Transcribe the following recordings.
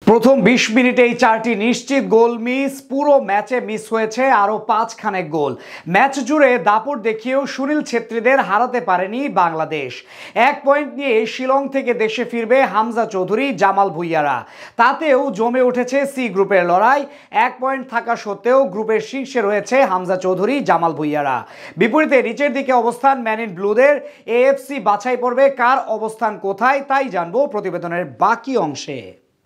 প্রথম ২০ মিনিটেই ৪টি নিশ্চিত গোল মিস। পুরো ম্যাচে মিস হয়েছে আরও ৫ খানেক গোল। ম্যাচ জুড়ে দাপট দেখিয়েও সুনীল ছেত্রীদের হারাতে পারেনি বাংলাদেশ। ১ পয়েন্ট নিয়ে শিলং থেকে দেশে ফিরবে হামজা চৌধুরী, জামাল ভুঁইয়ারা। তাতেও জমে উঠেছে সি গ্রুপের লড়াই। ১ পয়েন্ট থাকা সত্ত্বেও গ্রুপের শীর্ষে রয়েছে হামজা চৌধুরী, জামাল ভুঁইয়ারা। বিপরীতে নিচের দিকে অবস্থান ম্যান ইন ব্লুদের। এএফসি বাছাই পর্বে কার অবস্থান কোথায় তাই জানবো প্রতিবেদনের বাকি অংশে।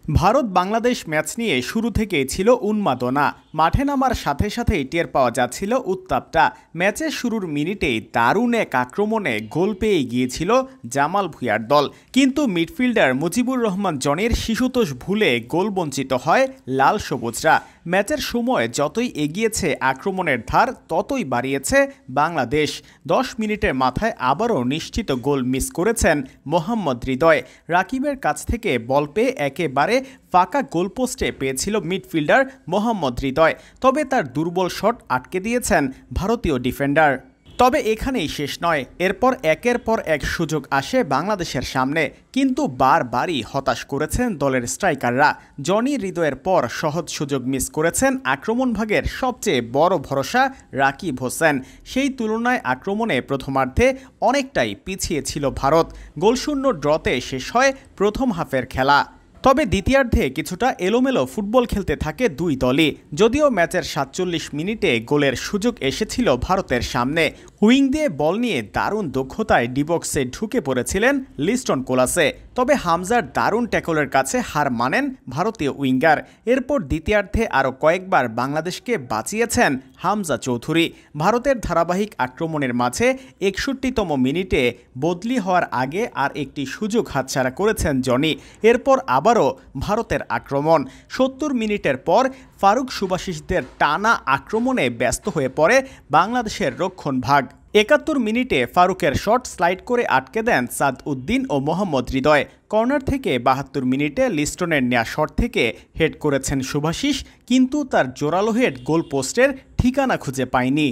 ভারত বাংলাদেশ ম্যাচ নিয়ে শুরু থেকেই ছিল উন্মাদনা। মাঠে নামার সাথে সাথেই টের পাওয়া যাচ্ছিল উত্তাপটা। ম্যাচের শুরুর মিনিটেই দারুণ এক আক্রমণে গোল পেয়ে গিয়েছিল জামাল ভুঁইয়ার দল, কিন্তু মিডফিল্ডার মুজিবুর রহমান জনির শিশুতোষ ভুলে গোল বঞ্চিত হয় লাল সবুজরা। ম্যাচের সময় যতই এগিয়েছে আক্রমণের ধার, ততই বাড়িয়েছে বাংলাদেশ। ১০ মিনিটের মাথায় আবারও নিশ্চিত গোল মিস করেছেন মোহাম্মদ হৃদয়। রাকিবের কাছ থেকে বল পেয়ে একেবারে ফাঁকা গোলপোস্টে পেয়েছিল মিডফিল্ডার মোহাম্মদ হৃদয়, তবে তার দুর্বল শট আটকে দিয়েছেন ভারতীয় ডিফেন্ডার। তবে এখানেই শেষ নয়, এরপর একের পর এক সুযোগ আসে বাংলাদেশের সামনে, কিন্তু বারবারই হতাশ করেছেন দলের স্ট্রাইকাররা। জনি হৃদয়ের পর সহজ সুযোগ মিস করেছেন আক্রমণভাগের সবচেয়ে বড় ভরসা রাকিব হোসেন। সেই তুলনায় আক্রমণে প্রথমার্ধে অনেকটাই পিছিয়ে ছিল ভারত। গোলশূন্য ড্রতে শেষ হয় প্রথম হাফের খেলা। তবে দ্বিতীয়ার্ধে কিছুটা এলোমেলো ফুটবল খেলতে থাকে দুই দলই। যদিও ম্যাচের ৪৭ মিনিটে গোলের সুযোগ এসেছিল ভারতের সামনে। উইং দিয়ে বল নিয়ে দারুণ দক্ষতায় ডিবক্সে ঢুকে পড়েছিলেন লিস্টন কোলাসে, তবে হামজার দারুণ ট্যাকলের কাছে হার মানেন ভারতীয় উইঙ্গার। এরপর দ্বিতীয়ার্ধে আরও কয়েকবার বাংলাদেশকে বাঁচিয়েছেন হামজা চৌধুরী। ভারতের ধারাবাহিক আক্রমণের মাঝে ৬১তম মিনিটে বদলি হওয়ার আগে আর একটি সুযোগ হাতছাড়া করেছেন জনি। এরপর আবারও ভারতের আক্রমণ। ৭০ মিনিটের পর ফারুক সুবাশিসদের টানা আক্রমণে ব্যস্ত হয়ে পড়ে বাংলাদেশের রক্ষণভাগ। ৭১ মিনিটে ফারুকের শট স্লাইড করে আটকে দেন সাদ উদ্দিন ও মোহাম্মদ হৃদয়। কর্নার থেকে ৭২ মিনিটে লিস্টনের নেয়া শট থেকে হেড করেছেন সুভাশিস, কিন্তু তার জোরালো হেড গোল পোস্টের ঠিকানা খুঁজে পায়নি।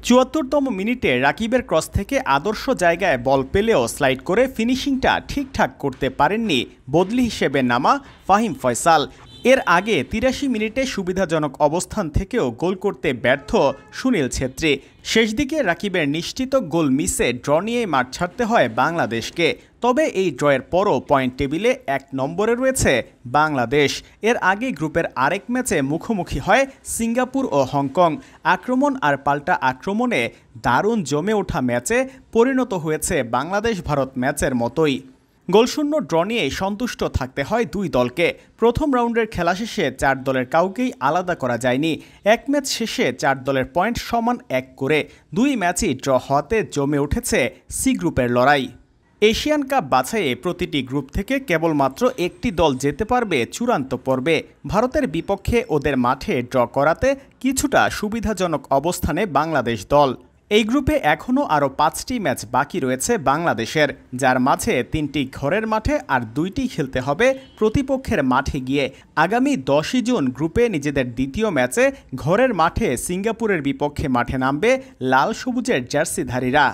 ৭৪তম মিনিটে রাকিবের ক্রস থেকে আদর্শ জায়গায় বল পেলেও স্লাইড করে ফিনিশিংটা ঠিকঠাক করতে পারেননি বদলি হিসেবে নামা ফাহিম ফয়সাল। এর আগে ৮৩ মিনিটে সুবিধাজনক অবস্থান থেকেও গোল করতে ব্যর্থ সুনীল ছেত্রী। শেষ দিকে রাকিবের নিশ্চিত গোল মিসে ড্র নিয়েই মাঠ ছাড়তে হয় বাংলাদেশকে। তবে এই ড্রয়ের পরও পয়েন্ট টেবিলে ১ নম্বরে রয়েছে বাংলাদেশ। এর আগে গ্রুপের আরেক ম্যাচে মুখোমুখি হয় সিঙ্গাপুর ও হংকং। আক্রমণ আর পাল্টা আক্রমণে দারুণ জমে ওঠা ম্যাচে পরিণত হয়েছে বাংলাদেশ ভারত ম্যাচের মতোই। গোলশূন্য ড্র নিয়ে সন্তুষ্ট থাকতে হয় দুই দলকে। প্রথম রাউন্ডের খেলা শেষে ৪ দলের কাউকেই আলাদা করা যায়নি। এক ম্যাচ শেষে ৪ দলের পয়েন্ট সমান ১ করে। দুই ম্যাচই ড্র হওয়াতে জমে উঠেছে সি গ্রুপের লড়াই। এশিয়ান কাপ বাছাইয়ে প্রতিটি গ্রুপ থেকে কেবলমাত্র একটি দল যেতে পারবে চূড়ান্ত পর্বে। ভারতের বিপক্ষে ওদের মাঠে ড্র করাতে কিছুটা সুবিধাজনক অবস্থানে বাংলাদেশ দল। এই গ্রুপে এখনও আরও ৫টি ম্যাচ বাকি রয়েছে বাংলাদেশের, যার মাঝে ৩টি ঘরের মাঠে আর ২টি খেলতে হবে প্রতিপক্ষের মাঠে গিয়ে। আগামী ১০ই জুন গ্রুপে নিজেদের দ্বিতীয় ম্যাচে ঘরের মাঠে সিঙ্গাপুরের বিপক্ষে মাঠে নামবে লাল সবুজের জার্সিধারীরা।